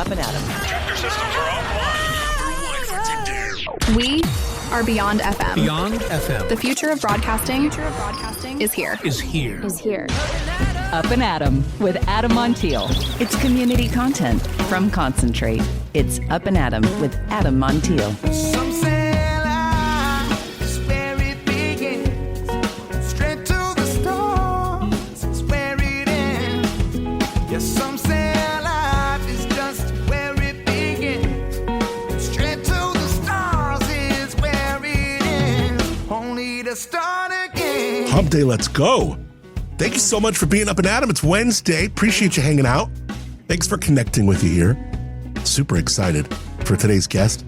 Up+Adam. Tractor systems are offline. We are Beyond FM. Beyond FM. The future of broadcasting is here. Up+Adam with Adam Montiel. It's community content from Concentrate. It's Up+Adam with Adam Montiel. Some say life is where it begins. Straight to the stars is where it ends. Yes, some say life is just where it begins. Straight to the stars is where it ends. Only to start again. Hump Day, let's go. Thank you so much for being Up+Adam. It's Wednesday. Appreciate you hanging out. Thanks for connecting with you here. Super excited for today's guest.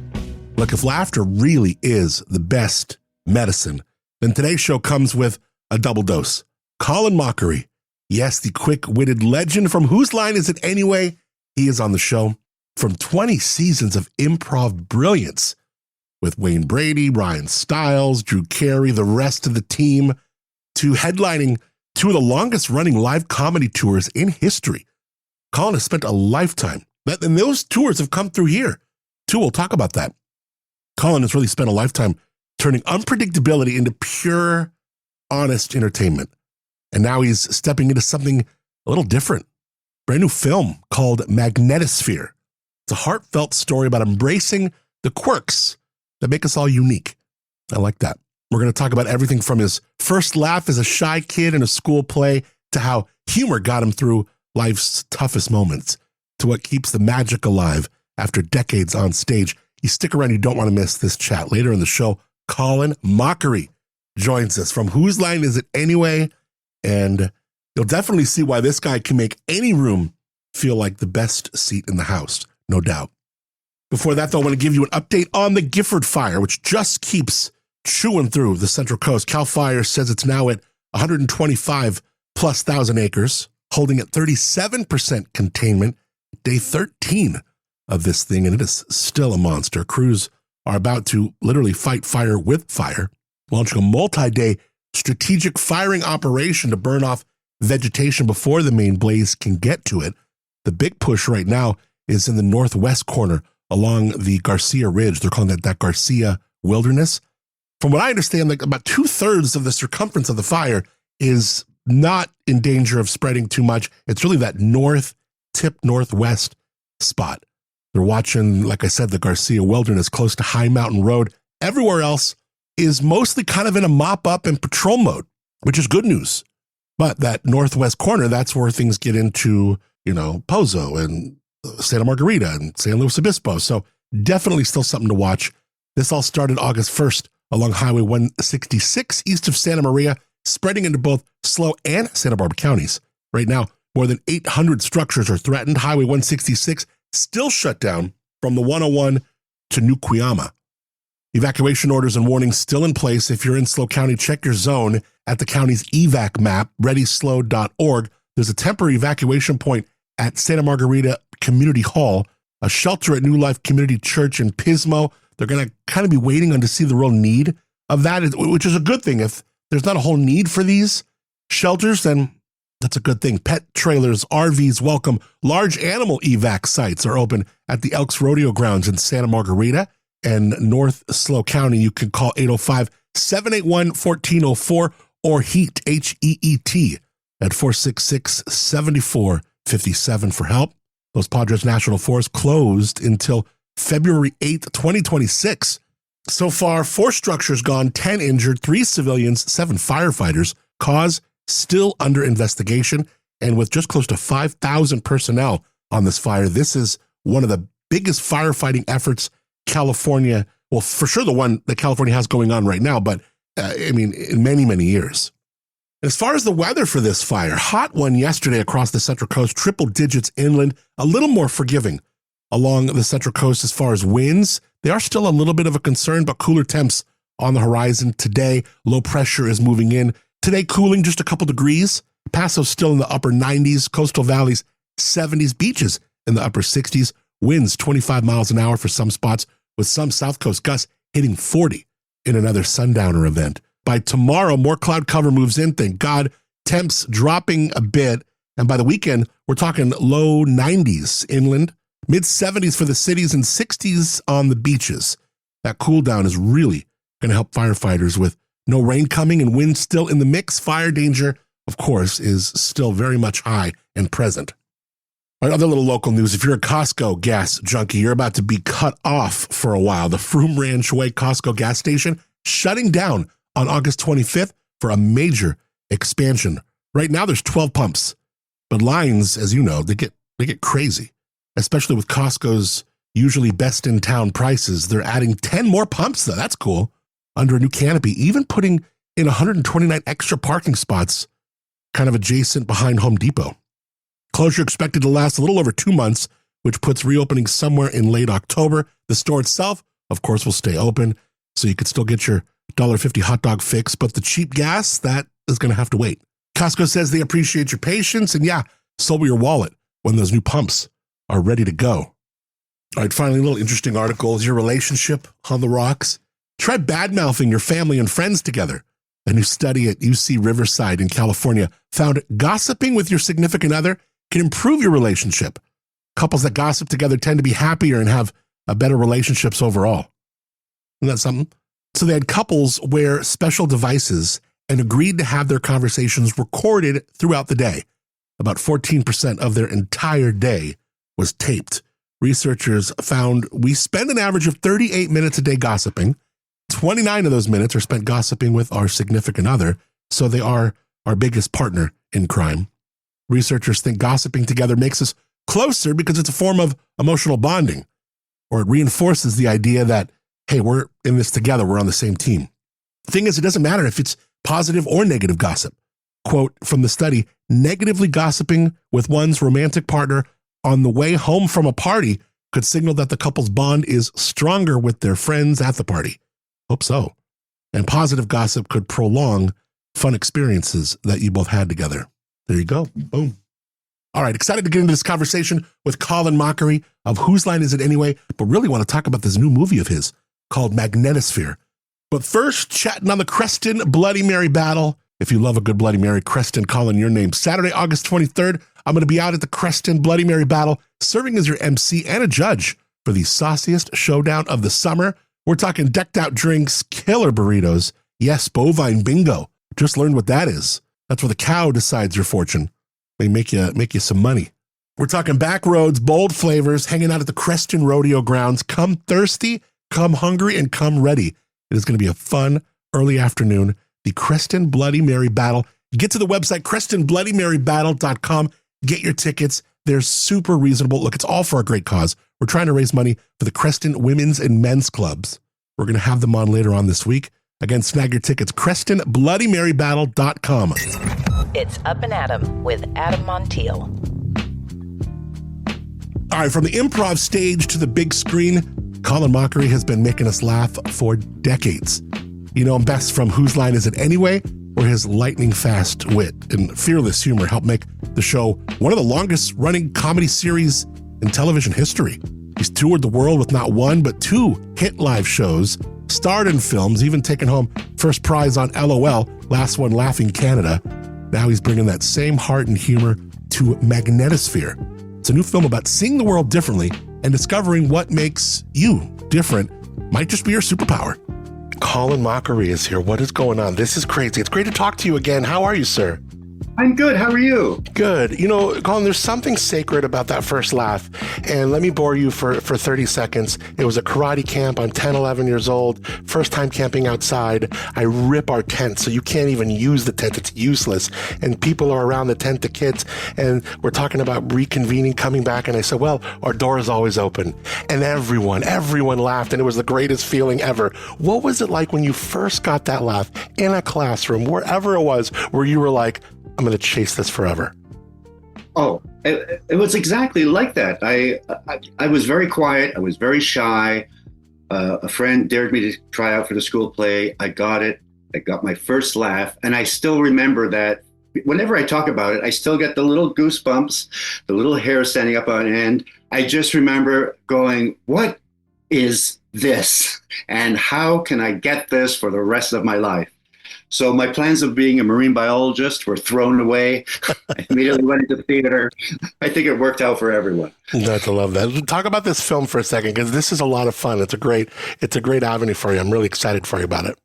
Look, if laughter really is the best medicine, then today's show comes with a double dose. Colin Mochrie. Yes, the quick-witted legend from Whose Line Is It Anyway? He is on the show. From 20 seasons of improv brilliance with Wayne Brady, Ryan Stiles, Drew Carey, the rest of the team, to headlining two of the longest-running live comedy tours in history. Colin has spent a lifetime, and those tours have come through here, too. We'll talk about that. Colin has really spent a lifetime turning unpredictability into pure, honest entertainment. And now he's stepping into something a little different. Brand new film called Magnetosphere. It's a heartfelt story about embracing the quirks that make us all unique. I like that. We're going to talk about everything from his first laugh as a shy kid in a school play to how humor got him through life's toughest moments, to what keeps the magic alive after decades on stage. You stick around, you don't want to miss this chat. Later in the show, Colin Mochrie joins us from Whose Line Is It Anyway? And you'll definitely see why this guy can make any room feel like the best seat in the house, no doubt. Before that, though, I want to give you an update on the Gifford Fire, which just keeps chewing through the Central Coast. CAL FIRE says it's now at 125,000+ acres, holding at 37% containment, day 13 of this thing, and it is still a monster. Crews are about to literally fight fire with fire, launching a multi-day strategic firing operation to burn off vegetation before the main blaze can get to it. The big push right now is in the northwest corner along the Garcia Ridge. They're calling that Garcia Wilderness. From what I understand, like about 2/3 of the circumference of the fire is not in danger of spreading too much. It's really that northwest spot. They're watching, like I said, the Garcia Wilderness close to High Mountain Road. Everywhere else is mostly kind of in a mop-up and patrol mode, which is good news. But that northwest corner, that's where things get into, Pozo and Santa Margarita and San Luis Obispo. So definitely still something to watch. This all started August 1st along Highway 166 east of Santa Maria, spreading into both SLO and Santa Barbara counties. Right now, more than 800 structures are threatened. Highway 166 still shut down from the 101 to New Cuyama. Evacuation orders and warnings still in place. If you're in SLO County, check your zone at the county's evac map, readyslo.org. There's a temporary evacuation point at Santa Margarita Community Hall, a shelter at New Life Community Church in Pismo. They're going to kind of be waiting on to see the real need of that, which is a good thing. If there's not a whole need for these shelters, then that's a good thing. Pet trailers, RVs welcome. Large animal evac sites are open at the Elks Rodeo Grounds in Santa Margarita and North SLO County. You can call 805-781-1404 or HEAT, HEET, at 466-7457 for help. Los Padres National Forest closed until February 8th, 2026. So far, 4 structures gone, 10 injured, 3 civilians, 7 firefighters. Cause still under investigation. And with just close to 5,000 personnel on this fire, this is one of the biggest firefighting efforts California, well, for sure the one that California has going on right now, but in many, many years. And as far as the weather for this fire, hot one yesterday across the Central Coast, triple digits inland, a little more forgiving along the Central Coast as far as winds. They are still a little bit of a concern, but cooler temps on the horizon today. Low pressure is moving in. Today, cooling just a couple degrees. Paso's still in the upper 90s. Coastal valleys, 70s. Beaches in the upper 60s. Winds 25 miles an hour for some spots, with some South Coast gusts hitting 40 in another sundowner event. By tomorrow, more cloud cover moves in, thank God. Temps dropping a bit. And by the weekend, we're talking low 90s inland, Mid 70s for the cities and 60s on the beaches. That cool down is really going to help firefighters with no rain coming and wind still in the mix. Fire danger, of course, is still very much high and present. All right, other little local news. If you're a Costco gas junkie, you're about to be cut off for a while. The Froome Ranch Way Costco gas station shutting down on August 25th for a major expansion. Right now, there's 12 pumps, but lines, as you know, they get crazy, especially with Costco's usually best in town prices. They're adding 10 more pumps, though. That's cool. Under a new canopy, even putting in 129 extra parking spots, kind of adjacent behind Home Depot. Closure expected to last a little over 2 months, which puts reopening somewhere in late October. The store itself, of course, will stay open, so you could still get your $1.50 hot dog fix, but the cheap gas, that is going to have to wait. Costco says they appreciate your patience, and yeah, so will your wallet when those new pumps are ready to go. All right, finally, a little interesting article. Is your relationship on the rocks? Try bad-mouthing your family and friends together. A new study at UC Riverside in California found gossiping with your significant other can improve your relationship. Couples that gossip together tend to be happier and have better relationships overall. Isn't that something? So they had couples wear special devices and agreed to have their conversations recorded throughout the day. About 14% of their entire day was taped. Researchers found we spend an average of 38 minutes a day gossiping. 29 of those minutes are spent gossiping with our significant other, so they are our biggest partner in crime. Researchers think gossiping together makes us closer because it's a form of emotional bonding, or it reinforces the idea that, hey, we're in this together, we're on the same team. The thing is, it doesn't matter if it's positive or negative gossip. Quote from the study, negatively gossiping with one's romantic partner on the way home from a party could signal that the couple's bond is stronger with their friends at the party. Hope so. And positive gossip could prolong fun experiences that you both had together. There you go. Boom. All right, excited to get into this conversation with Colin Mochrie of Whose Line Is It Anyway? But really want to talk about this new movie of his called Magnetosphere. But first, chatting on the Creston Bloody Mary battle. If you love a good Bloody Mary, Creston, Colin, your name. Saturday, August 23rd, I'm going to be out at the Creston Bloody Mary battle, serving as your MC and a judge for the sauciest showdown of the summer. We're talking decked out drinks, killer burritos. Yes, bovine bingo. Just learned what that is. That's where the cow decides your fortune. They make you some money. We're talking back roads, bold flavors, hanging out at the Creston Rodeo grounds. Come thirsty, come hungry, and come ready. It is going to be a fun early afternoon. The Creston Bloody Mary battle. Get to the website, CrestonBloodyMaryBattle.com. Get your tickets. They're super reasonable. Look, it's all for a great cause. We're trying to raise money for the Creston Women's and Men's Clubs. We're going to have them on later on this week. Again, snag your tickets, CrestonBloodyMaryBattle.com. It's Up and Adam with Adam Montiel. All right, from the improv stage to the big screen, Colin Mochrie has been making us laugh for decades. You know him best from Whose Line Is It Anyway? Where his lightning-fast wit and fearless humor helped make the show one of the longest-running comedy series in television history. He's toured the world with not one, but 2 hit live shows, starred in films, even taken home first prize on LOL, last one Laughing Canada. Now he's bringing that same heart and humor to Magnetosphere. It's a new film about seeing the world differently and discovering what makes you different might just be your superpower. Colin Mochrie is here. What is going on? This is crazy. It's great to talk to you again. How are you, sir? I'm good. How are you? Good. You know, Colin, there's something sacred about that first laugh. And let me bore you for 30 seconds. It was a karate camp. I'm 10, 11 years old. First time camping outside. I rip our tent so you can't even use the tent. It's useless. And people are around the tent, the kids, and we're talking about reconvening, coming back. And I said, well, our door is always open. And everyone laughed. And it was the greatest feeling ever. What was it like when you first got that laugh in a classroom, wherever it was, where you were like, I'm going to chase this forever? Oh, it was exactly like that. I was very quiet. I was very shy. A friend dared me to try out for the school play. I got it. I got my first laugh. And I still remember that whenever I talk about it, I still get the little goosebumps, the little hair standing up on end. I just remember going, what is this? And how can I get this for the rest of my life? So my plans of being a marine biologist were thrown away. I immediately went into theater. I think it worked out for everyone. I love that. Talk about this film for a second, because this is a lot of fun. It's a great avenue for you. I'm really excited for you about it.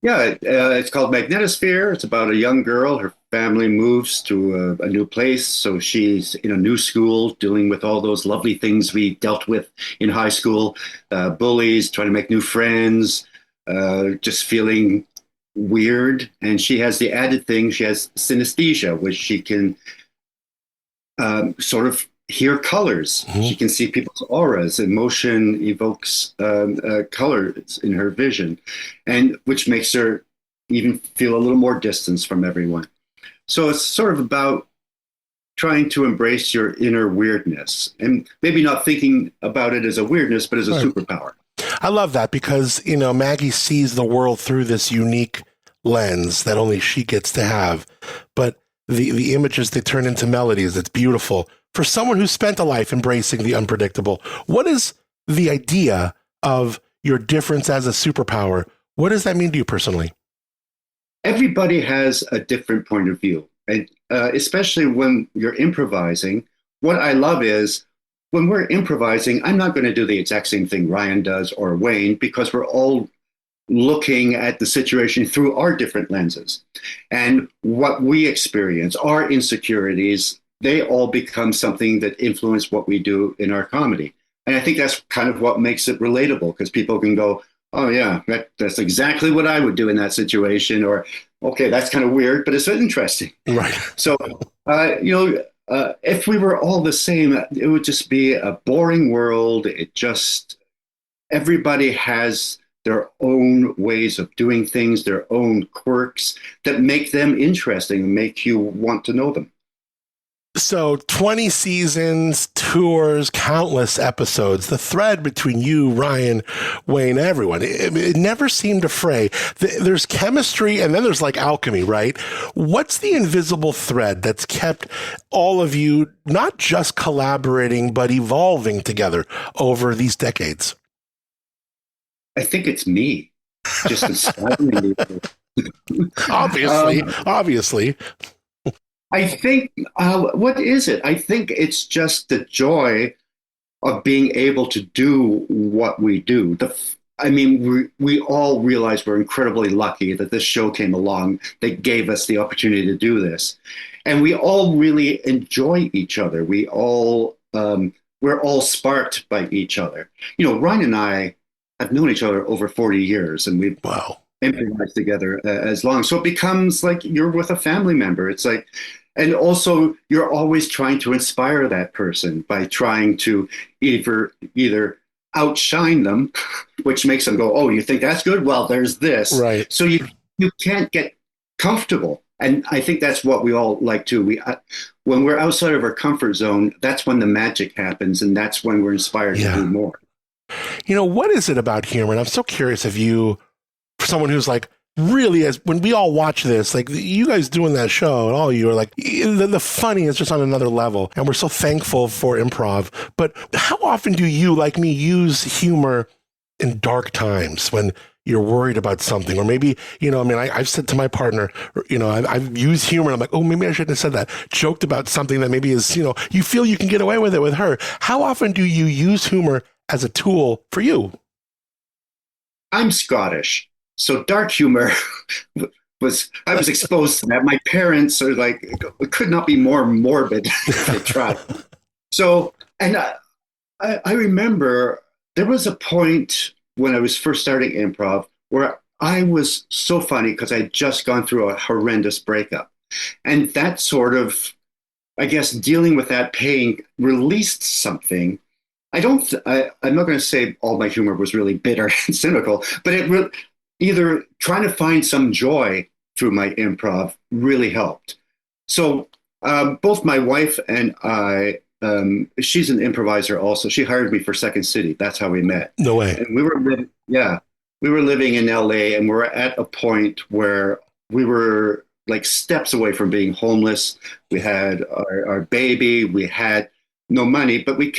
Yeah, it's called Magnetosphere. It's about a young girl. Her family moves to a new place. So she's in a new school, dealing with all those lovely things we dealt with in high school, bullies, trying to make new friends, just feeling weird. And she has the added thing, she has synesthesia, which she can sort of hear colors. Mm-hmm. She can see people's auras. Emotion evokes colors in her vision, and which makes her even feel a little more distance from everyone. So it's sort of about trying to embrace your inner weirdness, and maybe not thinking about it as a weirdness, but as a superpower. I love that, because, you know, Maggie sees the world through this unique lens that only she gets to have. But the images, they turn into melodies. It's beautiful. For someone who spent a life embracing the unpredictable, what is the idea of your difference as a superpower? What does that mean to you personally? Everybody has a different point of view. And especially when you're improvising, what I love is when we're improvising, I'm not going to do the exact same thing Ryan does or Wayne, because we're all looking at the situation through our different lenses. And what we experience, our insecurities, they all become something that influence what we do in our comedy. And I think that's kind of what makes it relatable, because people can go, oh yeah, that's exactly what I would do in that situation. Or, okay, that's kind of weird, but it's interesting. Right. So, if we were all the same, it would just be a boring world. Everybody has their own ways of doing things, their own quirks that make them interesting and make you want to know them. So 20 seasons, tours, countless episodes, the thread between you, Ryan, Wayne, everyone, it never seemed to fray. There's chemistry, and then there's like alchemy, right? What's the invisible thread that's kept all of you not just collaborating, but evolving together over these decades? I think it's me, just inspiring you. Obviously. I think, what is it? I think it's just the joy of being able to do what we do. We all realize we're incredibly lucky that this show came along that gave us the opportunity to do this. And we all really enjoy each other. We're all sparked by each other. You know, Ryan and I have known each other over 40 years, and we've improvised together as long. So it becomes like you're with a family member. It's like, and also you're always trying to inspire that person by trying to either outshine them, which makes them go, oh, you think that's good? Well, there's this. Right. So you can't get comfortable. And I think that's what we all like too. When we're outside of our comfort zone, that's when the magic happens, and that's when we're inspired to do more. You know, what is it about humor? And I'm so curious if you, for someone who's like, really, as when we all watch this, like you guys doing that show and all you are like, the funny is just on another level. And we're so thankful for improv. But how often do you, like me, use humor in dark times when you're worried about something? Or maybe, I've said to my partner, I've used humor and I'm like, oh, maybe I shouldn't have said that. Joked about something that maybe is, you feel you can get away with it with her. How often do you use humor as a tool for you? I'm Scottish. So dark humor I was exposed to that. My parents are like, it could not be more morbid if they tried. So, and I remember there was a point when I was first starting improv where I was so funny because I'd just gone through a horrendous breakup. And that sort of, I guess, dealing with that pain released something. I'm not going to say all my humor was really bitter and cynical, but either trying to find some joy through my improv really helped. So both my wife and I, she's an improviser also. She hired me for Second City. That's how we met. No way. And we were living in LA, and we're at a point where we were like steps away from being homeless. We had our baby. We had no money, but we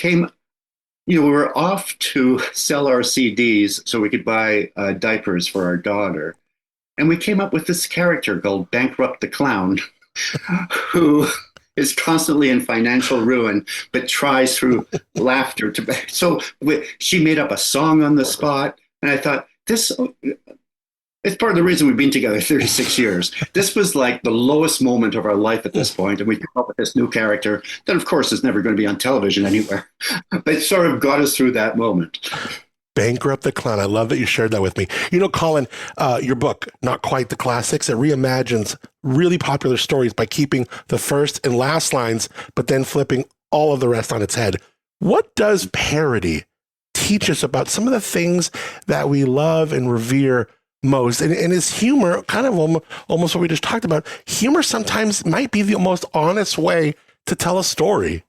were off to sell our CDs so we could buy diapers for our daughter. And we came up with this character called Bankrupt the Clown, who is constantly in financial ruin, but tries through laughter to. So she made up a song on the spot. And I thought, this it's part of the reason we've been together 36 years. This was like the lowest moment of our life at this point, and we came up with this new character that, of course, is never going to be on television anywhere, but sort of got us through that moment. Bankrupt the Clown. I love that you shared that with me. You know, Colin, your book, Not Quite the Classics, it reimagines really popular stories by keeping the first and last lines, but then flipping all of the rest on its head. What does parody teach us about some of the things that we love and revere most? And is humor kind of almost what we just talked about? Humor sometimes might be the most honest way to tell a story.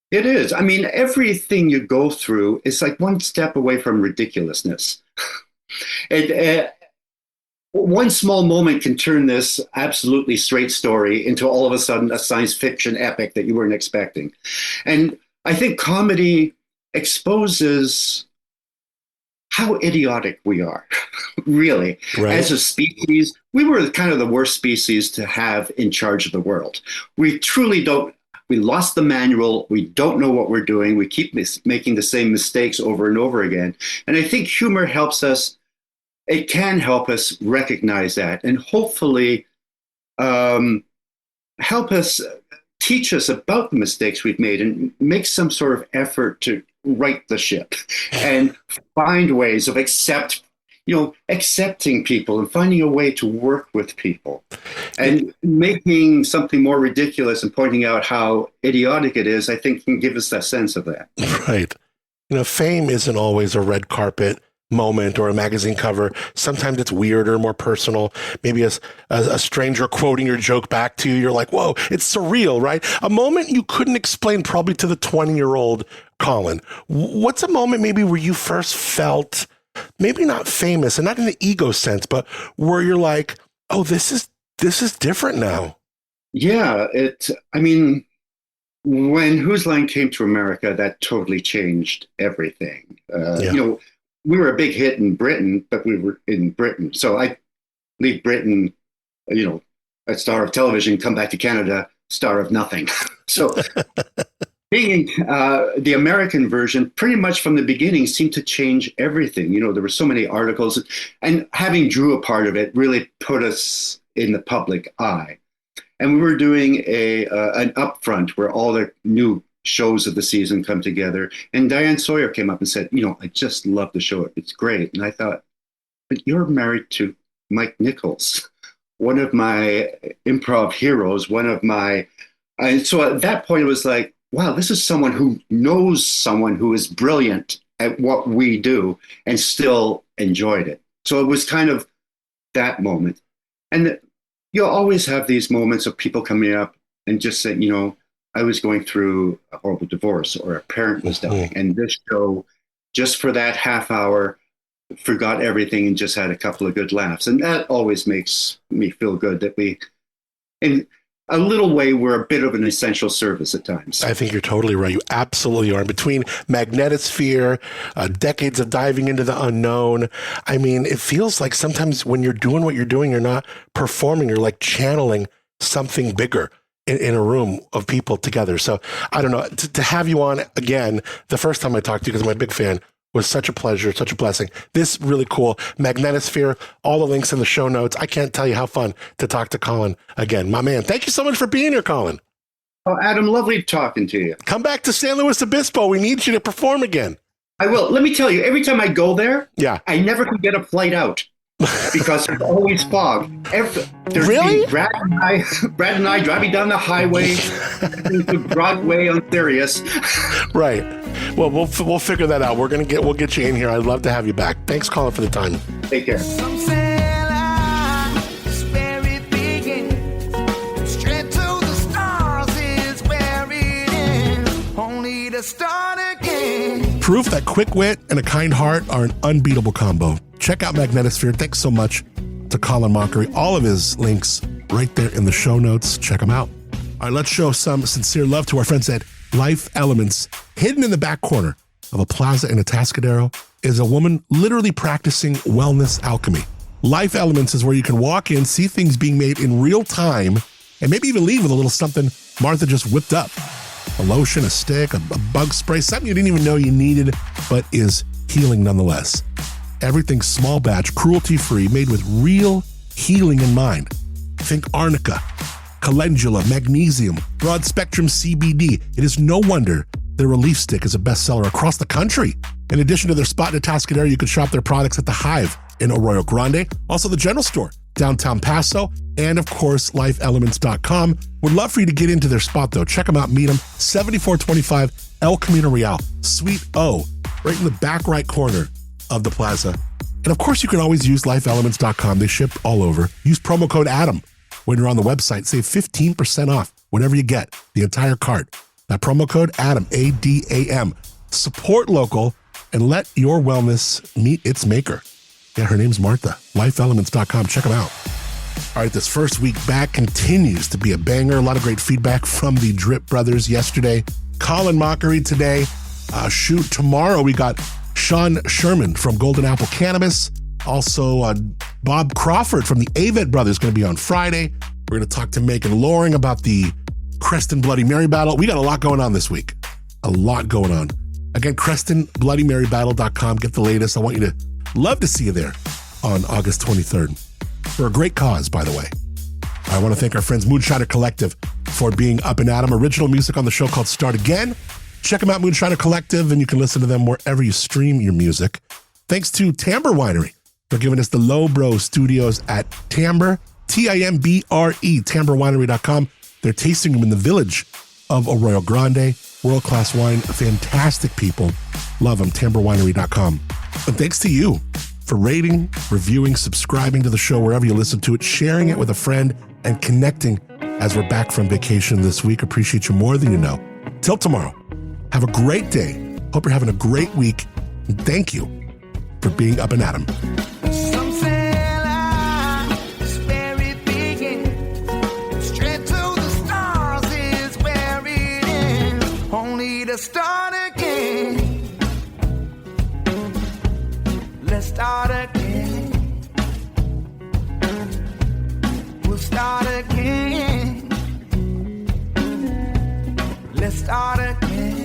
It is. I mean, everything you go through is like one step away from ridiculousness. One small moment can turn this absolutely straight story into all of a sudden a science fiction epic that you weren't expecting. And I think comedy exposes how idiotic we are, really. Right. As a species, we were kind of the worst species to have in charge of the world. We truly don't. We lost the manual. We don't know what we're doing. We keep making the same mistakes over and over again. And I think humor helps us. It can help us recognize that and hopefully help us, teach us about the mistakes we've made and make some sort of effort to right the ship and find ways of accepting people and finding a way to work with people and making something more ridiculous and pointing out how idiotic it is, I think can give us that sense of that. Right. You know, fame isn't always a red carpet moment or a magazine cover. Sometimes it's weirder, more personal. Maybe a stranger quoting your joke back to you. You're like, whoa, it's surreal, right? A moment you couldn't explain probably to the 20-year-old Colin. What's a moment maybe where you first felt maybe not famous and not in the ego sense, but where you're like, oh, this is different now? Yeah, I mean, when Whose Line came to America, that totally changed everything. You know, we were a big hit in Britain, but we were in Britain. So I leave Britain, you know, a star of television, come back to Canada, star of nothing. So being the American version, pretty much from the beginning, seemed to change everything. You know, there were so many articles, and having Drew a part of it really put us in the public eye. And we were doing an upfront where all the new shows of the season come together. And Diane Sawyer came up and said, you know, I just love the show. It's great. And I thought, but you're married to Mike Nichols, one of my improv heroes, and so at that point it was like, wow, this is someone who knows someone who is brilliant at what we do and still enjoyed it. So it was kind of that moment. And you'll always have these moments of people coming up and just saying, you know, I was going through a horrible divorce or a parent was dying. And this show, just for that half hour, forgot everything and just had a couple of good laughs. And that always makes me feel good that we, in a little way, we're a bit of an essential service at times. I think you're totally right. You absolutely are. Between Magnetosphere, decades of diving into the unknown, I mean, it feels like sometimes when you're doing what you're doing, you're not performing, you're like channeling something bigger in a room of people together. So I don't know, to have you on again, the first time I talked to you, because I'm a big fan, was such a pleasure, such a blessing. This really cool. Magnetosphere, all the links in the show notes. I can't tell you how fun to talk to Colin again. My man, thank you so much for being here, Colin. Oh, Adam, lovely talking to you. Come back to San Luis Obispo. We need you to perform again. I will. Let me tell you, every time I go there, I never can get a flight out because there's always fog. Really? Brad and I driving down the highway to Broadway on Sirius. Right. Well, we'll figure that out. We'll get you in here. I'd love to have you back. Thanks, Colin, for the time. Take care. Some say life is where it begins. Straight to the stars is where it ends. Only to start again. Proof that quick wit and a kind heart are an unbeatable combo. Check out Magnetosphere. Thanks so much to Colin Mochrie. All of his links right there in the show notes. Check them out. All right, let's show some sincere love to our friends at Life Elements. Hidden in the back corner of a plaza in Atascadero is a woman literally practicing wellness alchemy. Life Elements is where you can walk in, see things being made in real time, and maybe even leave with a little something Martha just whipped up. A lotion, a stick, a bug spray, something you didn't even know you needed, but is healing nonetheless. Everything small batch, cruelty-free, made with real healing in mind. Think arnica, calendula, magnesium, broad spectrum CBD. It is no wonder their Relief Stick is a bestseller across the country. In addition to their spot in the Atascadero, you can shop their products at the Hive in Arroyo Grande, also the General Store, downtown Paso, and of course, lifeelements.com. Would love for you to get into their spot though. Check them out, meet them, 7425 El Camino Real, Suite O, right in the back right corner of the plaza. And of course, you can always use lifeelements.com. They ship all over. Use promo code ADAM when you're on the website. Save 15% off whenever you get the entire cart. That promo code ADAM, A-D-A-M. Support local and let your wellness meet its maker. Yeah, her name's Martha. Lifeelements.com. Check them out. All right, this first week back continues to be a banger. A lot of great feedback from the Drip Brothers yesterday. Colin Mochrie today. Tomorrow we got Sean Sherman from Golden Apple Cannabis. Also, Bob Crawford from the Avett Brothers going to be on Friday. We're going to talk to Megan Loring about the Creston Bloody Mary battle. We got a lot going on this week. A lot going on. Again, CrestonBloodyMaryBattle.com. Get the latest. I want you to love to see you there on August 23rd. For a great cause, by the way. I want to thank our friends Moonshiner Collective for being Up and Adam. Original music on the show called Start Again. Check them out, Moonshiner Collective, and you can listen to them wherever you stream your music. Thanks to Timbre Winery for giving us the Low Bro Studios at Timbre, Timbre, TimbreWinery.com. They're tasting them in the village of Arroyo Grande. World-class wine, fantastic people. Love them, TimbreWinery.com. And thanks to you for rating, reviewing, subscribing to the show wherever you listen to it, sharing it with a friend, and connecting as we're back from vacation this week. Appreciate you more than you know. Till tomorrow, have a great day. Hope you're having a great week. And thank you for being Up and Adam. Some say life is where it begins. Straight to the stars is where it ends. Only to start again. Let's start again. We'll start again. Let's start again.